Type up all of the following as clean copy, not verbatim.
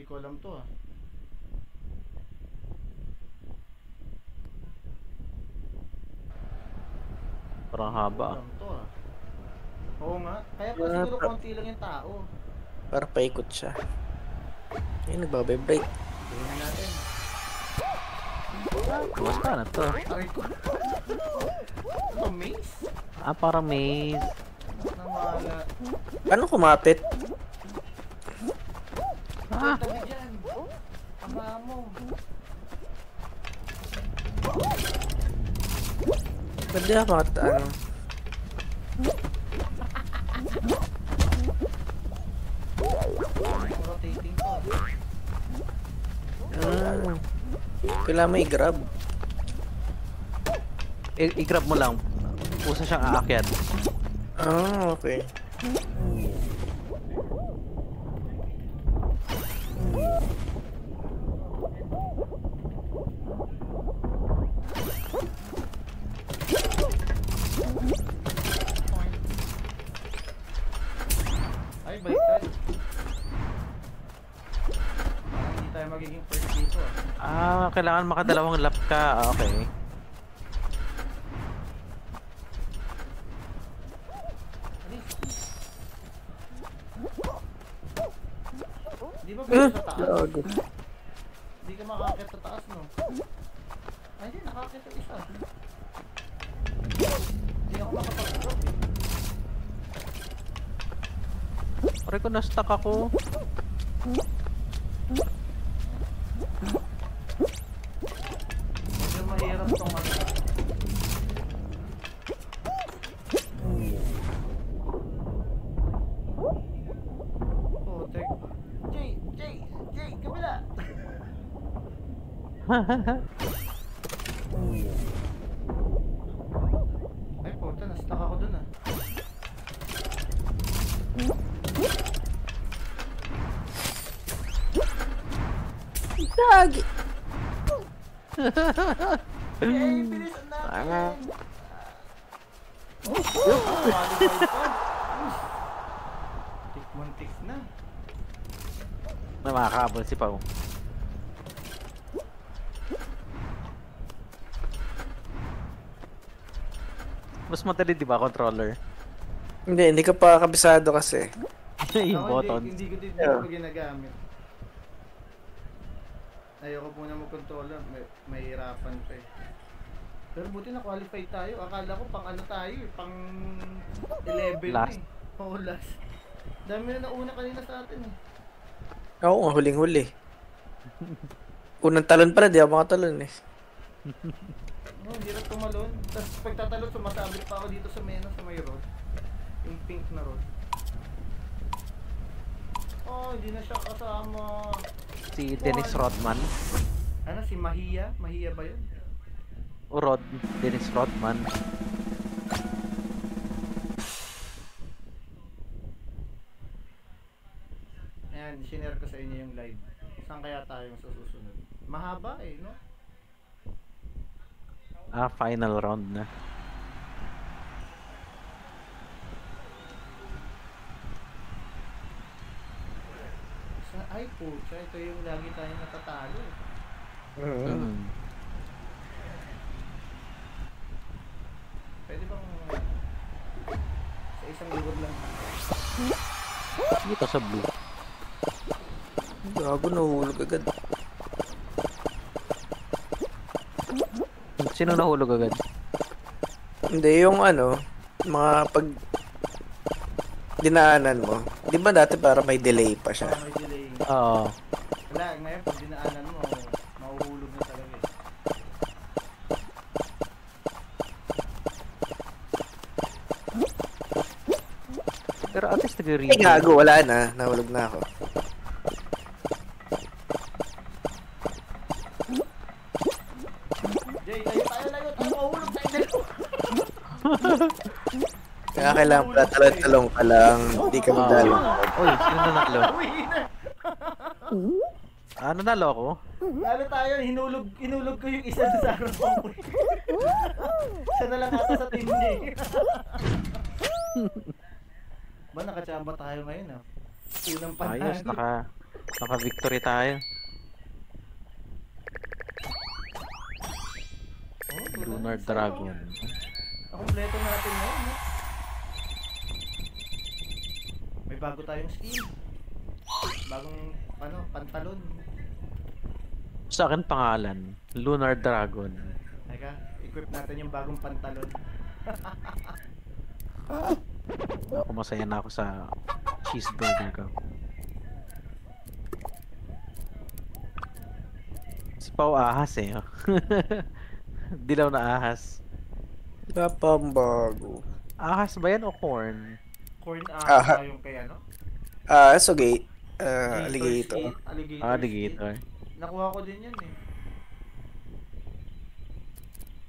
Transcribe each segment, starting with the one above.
ko alam to ah. Parang haba. Alam to ah. Oo nga. Kaya pa siguro konti lang yung tao. Para paikot siya. Ay, nagbabibrate. Tingnan natin. Mas pa na to. Aray ko. Ito maze? Ah, parang maze. Nawala. Paano kumapit? Ah! Tabi dyan. Ama mo. Pwede ako ano. Rotating to. Kailangan mo i-grab. I-grab mo lang. Usa siyang aakyat. Ah, okay. Ay, baliktad. Hindi tayo magiging first dito ah. Ah, kailangan makadalawang lap ka. Ah, okay. Di ba ba sa taas? Gago. Hindi ka makakit sa taas, no? Ay, hindi, nakakit sa isa. Hindi ako makapag-drop eh. Pare ko na-stuck ako. Medyo mahirap tong ano. Oh, tek. Jay, kabila! Ay, puta, na-stuck ako dun ah. Gagi. Yay, bilisan natin! Muntik na. Na makakabol si Pao. Mas madali, di ba, controller? Hindi ka pa kabisado kasi. Yung Ako, button. Hindi ko ginagamit. Ayoko po na mag-controller, mahirapan pa eh. Pero buti na-qualify tayo. Akala ko pang ano tayo eh, pang 11 Last. eh. Oo, last. Dami na nauna kanina sa atin eh. Oo nga, huling-huli. Unang talon pala, di ako makatalon eh. Oh, hirap tumalon. Tapos pagtatalon, sumasabit pa ako dito sa mena sa may road. Yung pink na road. Oh, hindi na siya kasama. Si Dennis Rodman. Ano, si Mahia? Mahia ba yun? O Dennis Rodman. Ayan, sinare ko sa inyo yung live. Saan kaya tayo sa susunod? Mahaba eh, no? Ah, final round na. Ay po, ito yung lagi tayo natatalo eh. Pwede bang sa isang lugar lang? Dito sa blue. Gago, nahulog agad. Sino nahulog agad? Hindi, yung ano, mga pag dinaanan mo. Di ba dati para may delay pa siya? May delay. Oo. Wala, ngayon pag dinaanan mo, mahuhulog na talaga eh. Pero at least Ay, nag-read. gago, wala na. Nahulog na ako. Jay, tayo, mahulog tayo dalawa. Kaya kailangan pala talon-talong ka lang. Hindi ka madalo. Uy, sino nanalo? Winner! Ah, nanalo ako? Lalo tayo, hinulog ko yung isa sa harapan ko. Siya na lang ata sa team niya eh. Ba, nakachamba tayo ngayon ah. Unang Ayos, panalo. Naka-victory tayo. Oh, Lunar sa'yo. Dragon. Kompleto natin yun. No? May bago tayong skin. Bagong, pantalon. Sa akin pangalan, Lunar Dragon. Teka, equip natin yung bagong pantalon. Ako masaya na ako sa cheeseburger ko. Si Pao ahas eh. Oh. Dilaw na ahas. Wala pang bago. Ahas ba yan o corn? Corn Aha. yung kay ano? Sugate. Alligator. Alligator. Alligator. Skin. Nakuha ko din yun eh.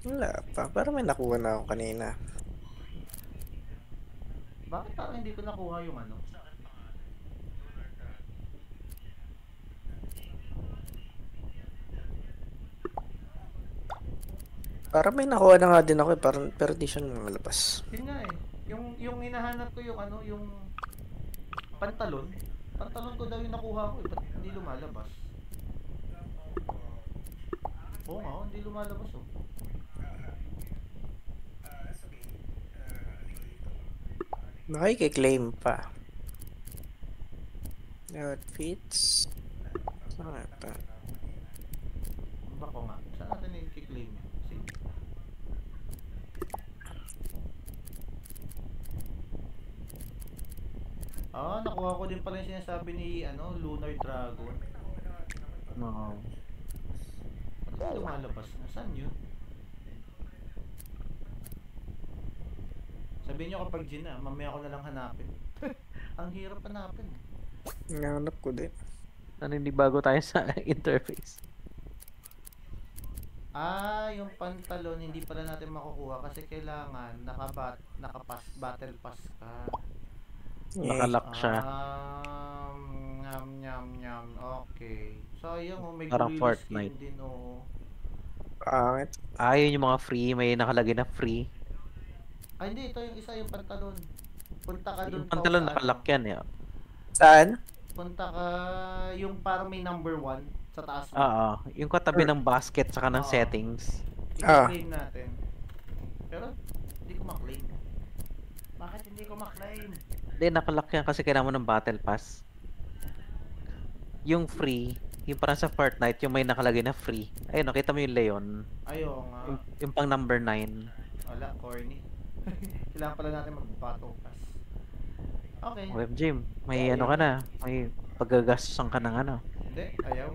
Wala pa. Parang may nakuha na ako kanina. Bakit parang hindi ko nakuha yung ano? Parang may nakuha na nga din ako eh. Parang, pero di siya malabas. Yun nga eh. Yung hinahanap ko yung ano, yung pantalon. Pantalon ko daw yung nakuha ko eh. Ba't hindi lumalabas? Oo nga, hindi lumalabas oh. Nakikiklaim pa. Outfits. Saan nga ito? Bako nga. Saan natin i-claim yun? Sige. Nakuha ko din pala yung sinasabi ni Lunar Dragon. Oo. Ba't hindi lumalabas na? Saan yun? Sabihin nyo kapag Gina, mamaya ko na lang hanapin. Ang hirap hanapin. Nanganap ko din. Naninibago tayo sa interface. Yung pantalon hindi pala natin makukuha kasi kailangan battle pass ka. Nakalock siya. Nyam. Okay. Sayang may Parang gorilla Fortnite. skin din oh. Pangit. Yun yung mga free. May nakalagay na free. Ay hindi, ito yung isa yung pantalon. Punta ka dun Yung pantalon sa nakalock yan eh. Saan? Punta ka yung parang may number 1 sa taas mo. Oo. Yung katabi ng basket saka ng Oo. settings. I-claim natin. Pero hindi ko ma-claim. Bakit hindi ko ma-claim? Hindi, nakalock yan kasi kailangan mo ng battle pass. Yung free, yung parang sa Fortnite, yung may nakalagay na free. Ayun, nakita mo yung Leon. Ayaw nga. Yung pang number 9. Wala, corny. Kailangan pala natin mag-battle pass. Okay. OMG, may ano ka na. May paggagastos ka ng ano. Hindi, ayaw.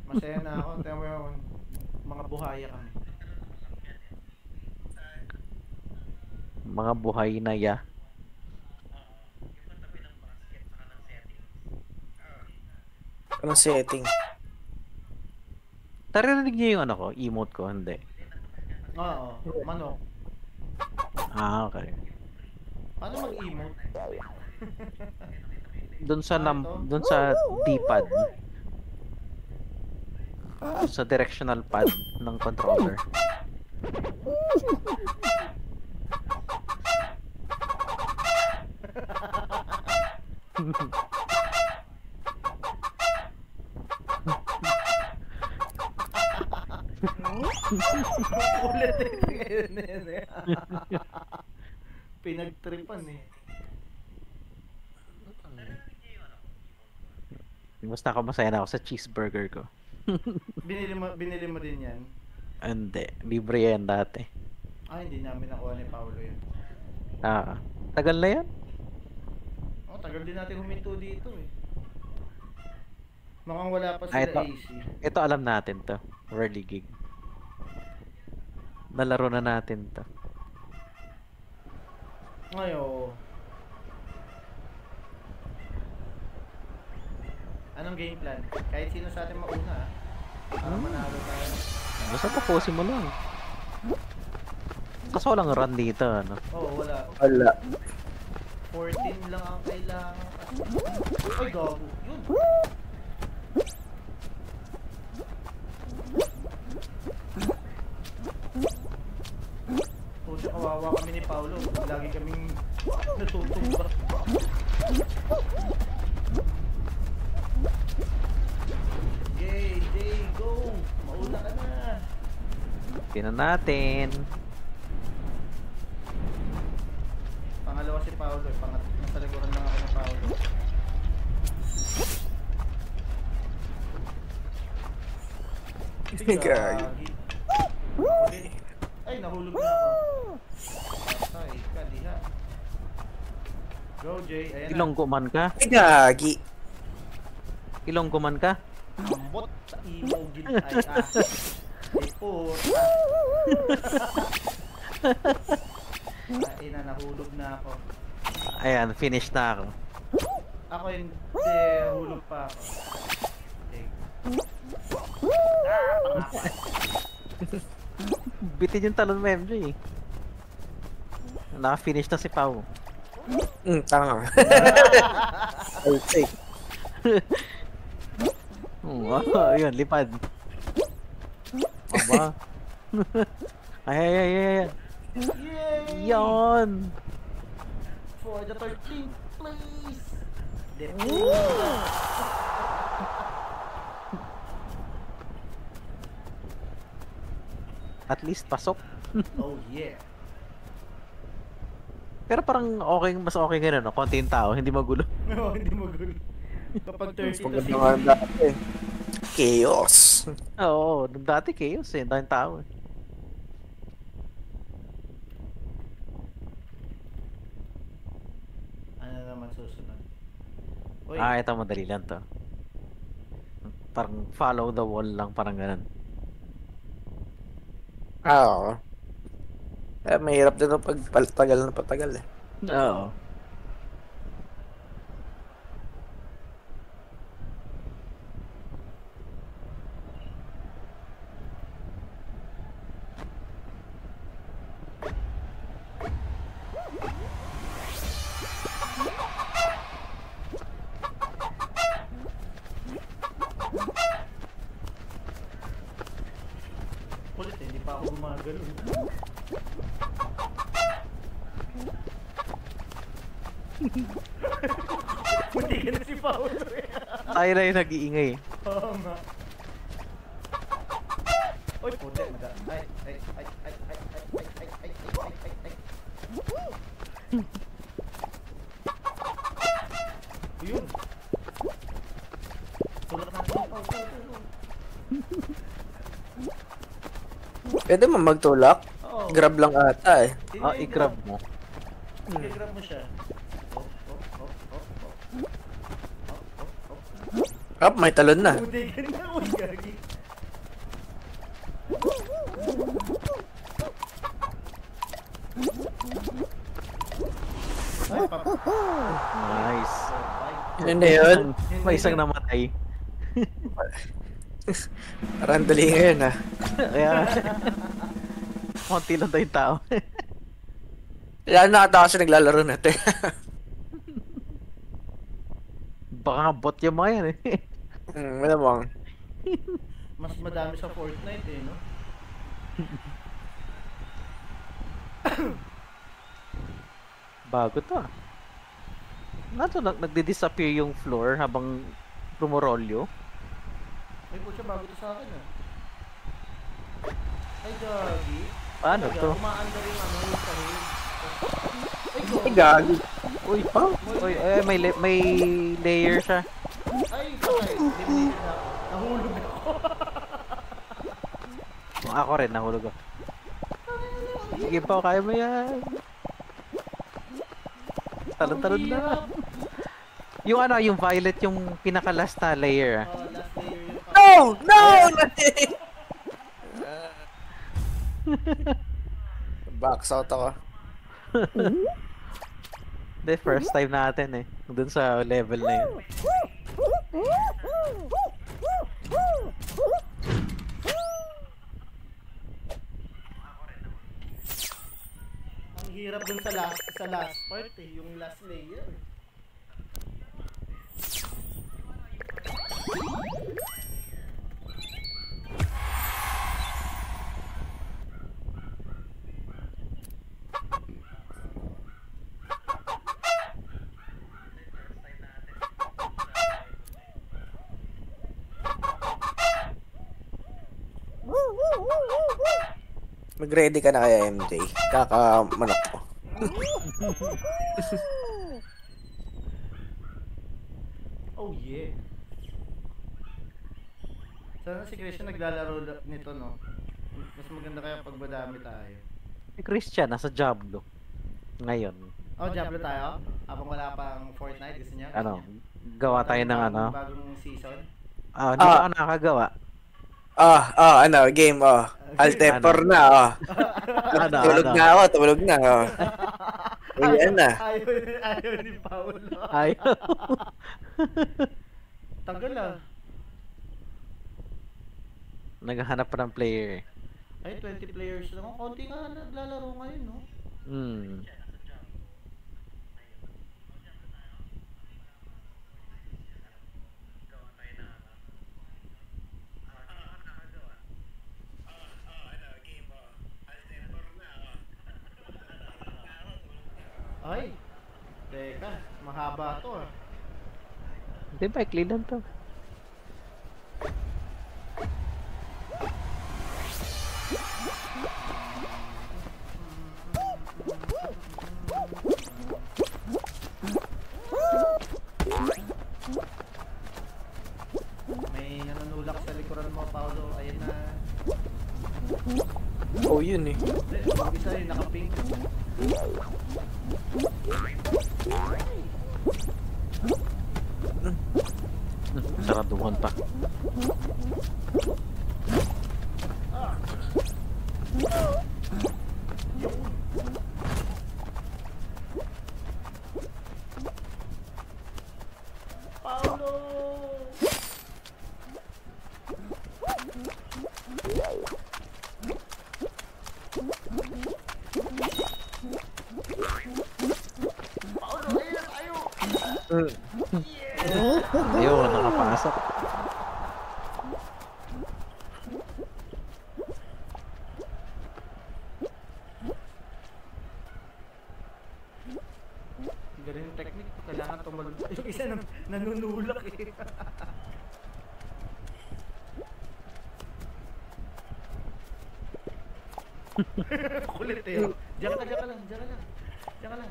Masaya na ako. Tingnan mo yun. Mga buhaya kami. Mga buhay na ya. Anong setting? Naririnig niyo yung ano ko, emote ko, hindi. Oo, manok. Okay. Paano mag-emote? Doon sa Ito? doon sa D-pad. Sa directional pad ng controller. Ulit eh. Pinagtripan eh. Basta ako masaya na ako sa cheeseburger ko. Binili mo din yan? Hindi, libre yan dati. Hindi namin nakuha ni Paolo yun. Tagal na yan? Tagal din natin huminto dito eh. Mukhang wala pa Ah, sila ito. AC. Ito alam natin to. Early gig. Nalaro na natin to. Ngayon. Anong game plan? Kahit sino sa atin mauna para manalo tayo. Basta tapusin mo lang. Kaso walang run dito, ano? Oo, wala. Wala. 14 lang ang kailangan. Ay, gago. Yun. Puso, kawawa kami ni Paolo. Lagi kaming natutumba. Jay, Jay, go! Mauna ka na! Tingnan natin. Pangalawa si Paolo eh. Nasa likuran lang ako ng Paolo. Gagi. Ay, nahulog na ako. Patay ka, diha. Go, Jay. Ayan na. Ilonggo man ka? Ay, gagi. Ilonggo man ka? Ambot sa imo gid ay Ay po. Ay na, nahulog na ako. Ayan, finish na ako. Ako hindi, hulog pa ako. Okay. Pangapat. Bitin yung talon mo, MJ. Naka-finish na si Pao. Tanga. Ay, sick. Ayun, lipad. Aba. Ay. Yay! Yon! For the 13th place! At least pasok. Oh yeah! Pero parang okay, mas okay nga no? Konti yung tao, hindi magulo. No, hindi magulo. Kapag 30 to Maganda nga ang dati. Chaos. Oo, nung dati chaos eh, daming tao eh. Ano naman susunod? Uy, Ito madali lang to. Parang follow the wall lang, parang ganun. Oo. Mahirap din ang pagpatagal na patagal eh. Oo. kulit eh, hindi pa ako gumagalo. Puti ka na si Paolo eh. Tayo na yung nag-iingay. Oo nga. Uy, puti. Ay. Yun. Tulak natin yung Paolo. Pwede mo magtulak? Oo. Grab lang ata eh. I-grab mo. I-grab mo siya. Up, may talon na. Puti ka na. Uy, gagi. Ay, Nice. Ano na yun? May isang namatay. Parang dali ngayon ah. Kaya, konti lang tayong tao. Kaya nakatawa kasi naglalaro natin. Baka nga bot yung mga yan eh. Malamang. Mas madami sa Fortnite eh, no? Bago to ah. Nato, nagdi-disappear yung floor habang rumorolyo. Ay, putya, bago to sa akin ah. Ay, gagi. Paano Talaga, to? umaandar yung ano, yung sahig. Ay, Ay, gagi. Uy, uy, may layer siya. Ay, patay. Eliminated na ako. Nahulog ako. Ako rin, nahulog ako. Sige pa, kaya mo yan. Talon-talon na. Yung ano, yung violet, yung pinaka-last na layer. Oh, last layer yung... No! No! Box out ako. The first time natin eh. Dun sa level na yun. Ang hirap dun sa last part eh, yung last layer. Mag-ready ka na kaya, MJ. Kakamanok ko. Oh yeah. Sana si Christian naglalaro nito, no? Mas maganda kaya pag madami tayo. Si Christian, nasa Diablo. Ngayon. Oh, Diablo tayo? Habang wala pang Fortnite, gusto niya? Ano, gawa tayo ng ano. Bagong season? Hindi pa ako nakakagawa. Ano, game, Alteper na, Ano, Tulog ano? na ako, tulog na, Uyan na. Ayaw ni Paolo. Ayaw. Tagal ah. Naghahanap pa ng player. Ay, 20 players lang. Konti nga naglalaro ngayon, no? Hmm. Ay, teka, mahaba to ah. Hindi ba, ikli lang to. May nanunulak sa likuran mo, Paolo. Ayan na. Oh, yun eh. Hindi, yung isa yung nakapink. Saraduhan pa. Paolo! Paolo, ayun na tayo! Ayun, nakapasok. Galing yung technique. Kailangan tumalon. Yung isa nanunulak eh. Kulit eh. Diyan ka lang, diyan ka lang. Diyan ka lang.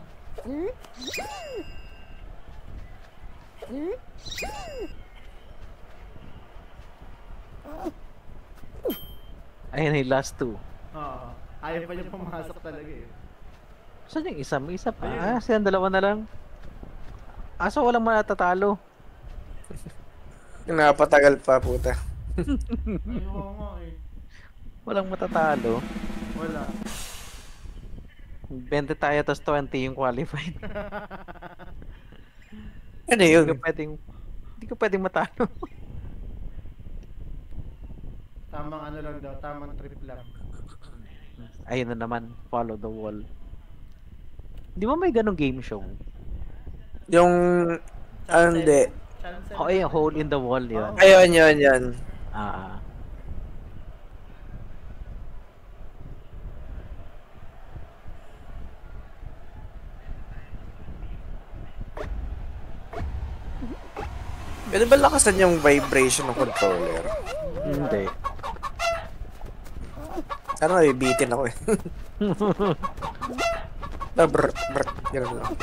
Ayun, yung last two. Oo. Ayaw pa niya pumasok talaga eh. Saan yung isa? May isa pa. Ayun. Silang dalawa na lang. So walang matatalo. Napatagal pa, puta. Ayaw nga eh. Walang matatalo. Wala. 20 tayo, tapos 20 yung qualified. Ano yun? Hindi ko pwedeng matalo. Tamang ano lang daw, tamang trip lang. Ayun na naman, follow the wall. Di ba may ganong game show? Yung, hindi. Oh, ayun, hole in the wall yun. Ayun, yun. Ah. Pwede ba lakasan yung vibration ng controller? Hindi. Ano, nabibitin ako eh. Brr, gano'n lang.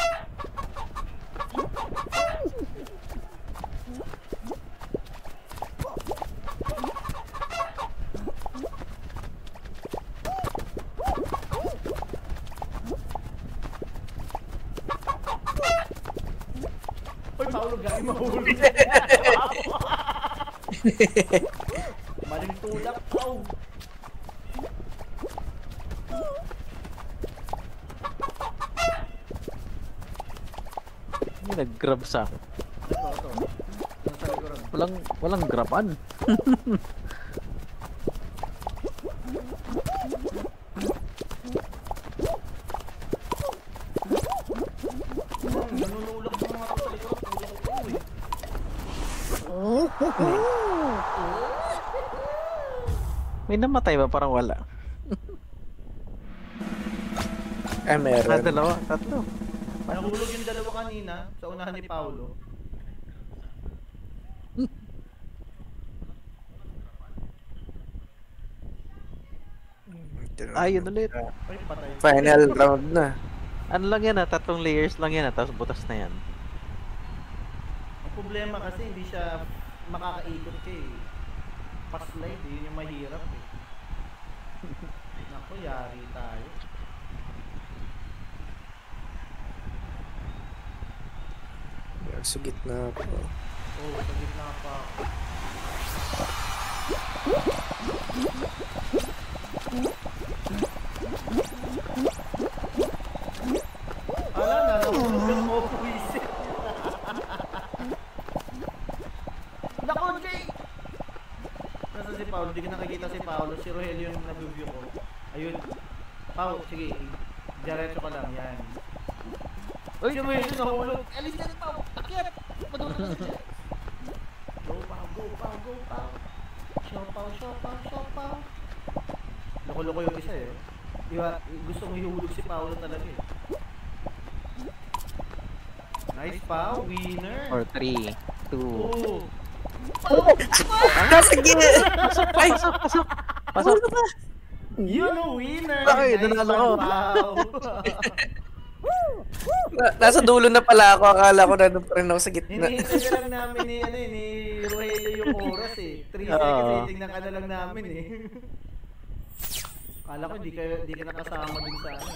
Uy, Paolo, gagi mahulog. Maling tulak, Pao. May nag-grab sa akin. Ito. Nasa likuran. Walang graban. Nanunulak ng mga to sa likuran. Tulak ko eh. May namatay ba? Parang wala. Meron. Dalawa, tatlo. Nahulog yung dalawa kanina sa unahan ni Paolo. Ayun ulit. Ay, patay. Final round na. Ano lang yan 3 layers lang yan tapos butas na yan. Ang problema kasi hindi siya makakaikot ka eh. Pa-slide eh, yun yung mahirap eh. Naku, yari tayo. Sa gitna ako. Oo, sa gitna pa ako. Ala na, nahulog yung opposite. Naku, Jay! Nasa si Paolo, di ko nakikita si Paolo. Si Rogelio yung nag-review ko. Ayun. Pao, sige. Diretso ka lang, yan. Uy, si Rogelio nahulog. Alis na si Pao. Akyat! Madulog na siya. Go, Pao, go, Pao, go, Pao. Show, Pao, show, Pao, show, Pao. Loko-loko yung isa eh. Diba, gusto mo ihulog si Paolo talaga eh. Nice, Pao. Winner. Or 3, 2. Oh. Nasa gitna! Ay! Pasok. Yun ang winner! Ay, Nice nanalo one, ako. Pao. Nasa dulo na pala ako. Akala ko nandun pa rin ako sa gitna. Hinihintay ka lang namin ni, ni Rogelio yung oras eh. 3 seconds eh, tingnan ka na lang namin eh. Kala ko hindi ka nakasama dun sa ano.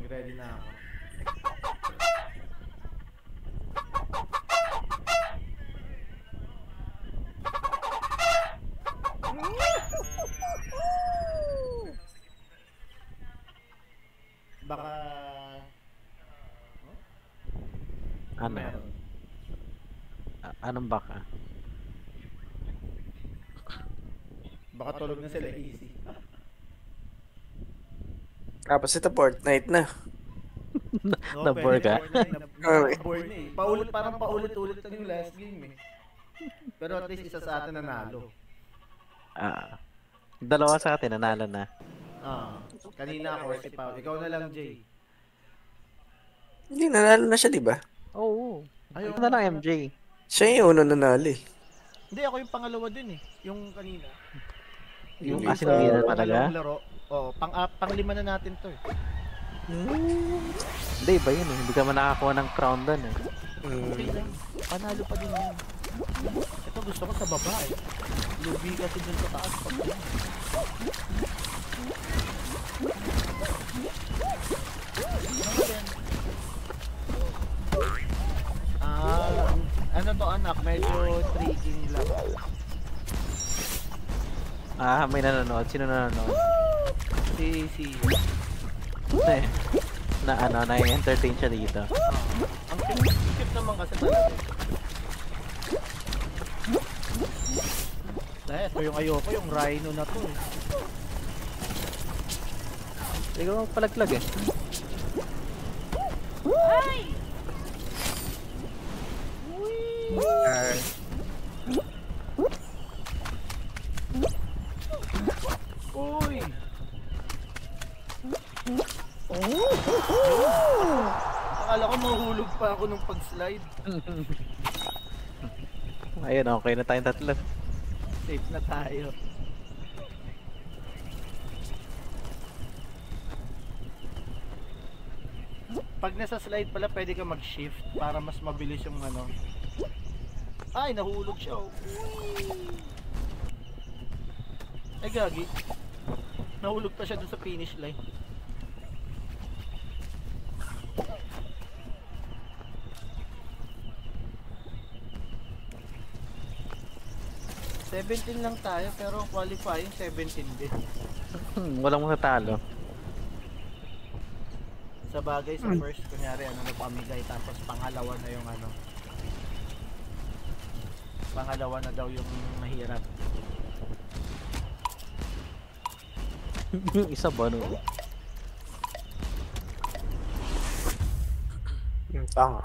Ready na ako. Baka... Ano? Meron. Anong baka? Baka tulog na sila easy. Tapos ito Fortnite na. Na-bore ka? Na-bore na eh. Parang paulit-ulit lang yung last game eh. Pero at least isa sa atin nanalo. Dalawa sa atin, nanalo na. Kanina ako si Pao. Ikaw na lang, Jay. Hindi, nanalo na siya, di ba? Oo. Ayaw Ito na lang, MJ. Siya yung uno nanalo eh. Hindi, ako yung pangalawa din eh. Yung kanina. Yung Yung asin winner talaga? pangalawang laro. Oo, pang-lima na natin to eh. Hindi, iba yun eh. Hindi ka man nakakuha ng crown doon eh. Okay lang. Panalo pa din yan. Ito gusto ko sa baba eh. Lubi kasi dun sa taas pag yan. Ano to anak? Medyo trigging lang. May nanonood. Sino nanonood? Si Na-entertain siya dito. ang cute naman kasi talaga. Ito yung ayoko, yung rhino na to eh. Hindi ko palaglag eh. Uy! Akala ko mahulog pa ako nung pag-slide. Ayun, okay na tayong tatlo. Safe na tayo. Pag nasa slide pala, pwede ka mag-shift para mas mabilis yung ano. Ay, nahulog siya. Oh. Ay, gagi. Nahulog pa siya dun sa finish line. $17 lang tayo pero qualifying 17 din. Walang matatalo. Sa bagay sa first, kunyari ano nagpamigay tapos pangalawa na yung ano. Pangalawa na daw yung mahirap. Yung isa ba no? Yung tanga.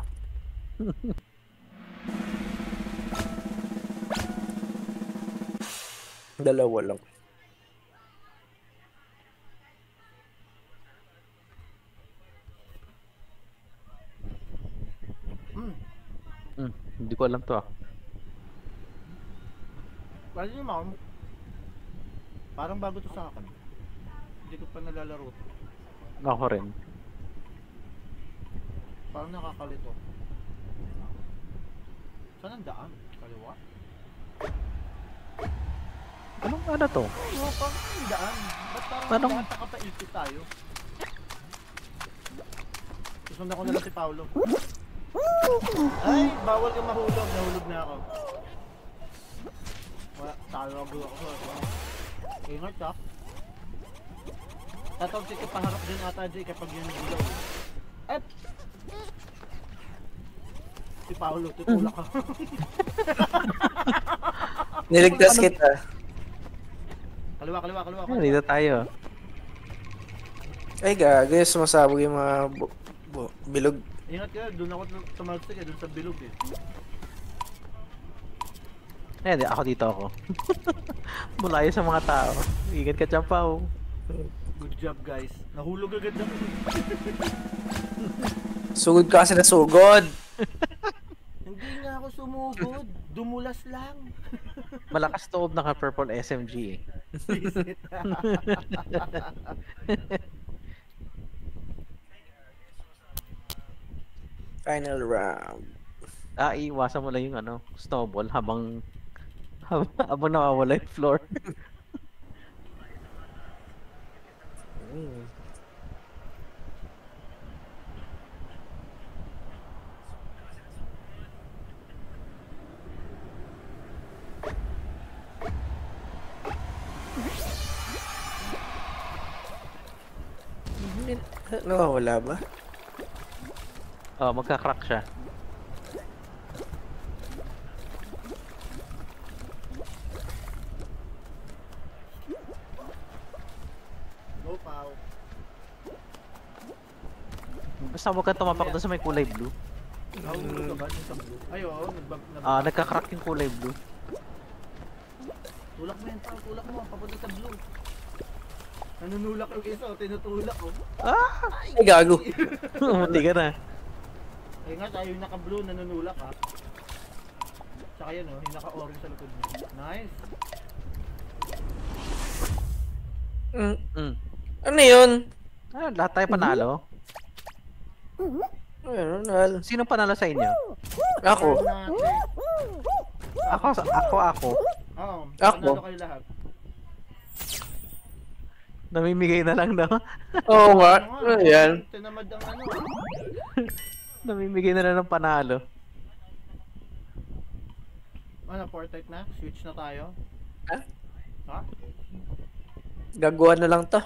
Dalawa lang. ko alam to ah. Pwede nyo ma'am. Parang bago to sa akin. Hindi ko pa nalalaro to. Ako rin. Parang nakakalito. Saan ang daan? Kaliwa? Ano to? Oo, parang ang daan. Ba't parang Parang- lahat nakapaikot tayo? Susundan ko na lang si Paolo. Ay, bawal ka mahulog. Nahulog na ako. Wala, talago ako. Ingat ka. Tatawag si paharap din ata Jay kapag yun ilaw. At si Paolo, tutulak ka. Niligtas kita. Kaliwa. Ayan, dito tayo. Ay, gago. Sumasabog yung mga bilog. Ingat ka, doon ako tumalsik doon sa bilog eh. Ayan, ako dito ako. Mulayo sa mga tao. Ingat ka dyan pa oh. Good job guys. Nahulog agad ako. Sugod ka kasi na sugod. Hindi nga ako sumugod. Dumulas lang. Malakas toob naka purple SMG eh. Visit. Final round. Iwasan mo lang yung ano, snowball habang nawawala yung floor. Mm. Nawawala ba? Oh, magka-crack siya. Go Pao. Basta huwag kang tumapak doon sa may kulay blue. Nahulog ka ba sa blue? Ay oo, Nagka-crack yung kulay blue. tulak mo yan Pao, tulak mo. Papunta sa blue. Nanunulak yung isa, tinutulak ko. Ay, gago. Umuti ka na. Eh nga, tayo yung naka-blue, nanunulak ha. Tsaka yan oh, yung naka-orange sa likod mo. Nice. Mm. Ano yun? Lahat tayo panalo. Ano, nal? Sino panalo sa inyo? Ako. Ako. Oo, Ako. panalo kayo lahat. Namimigay na lang no? Oo nga. Ano Ano yan? Tinamad ang ano. Namimigay na lang ng panalo. Ano, Fortnite na? Switch na tayo? Ha? Ha? Gagawa na lang to.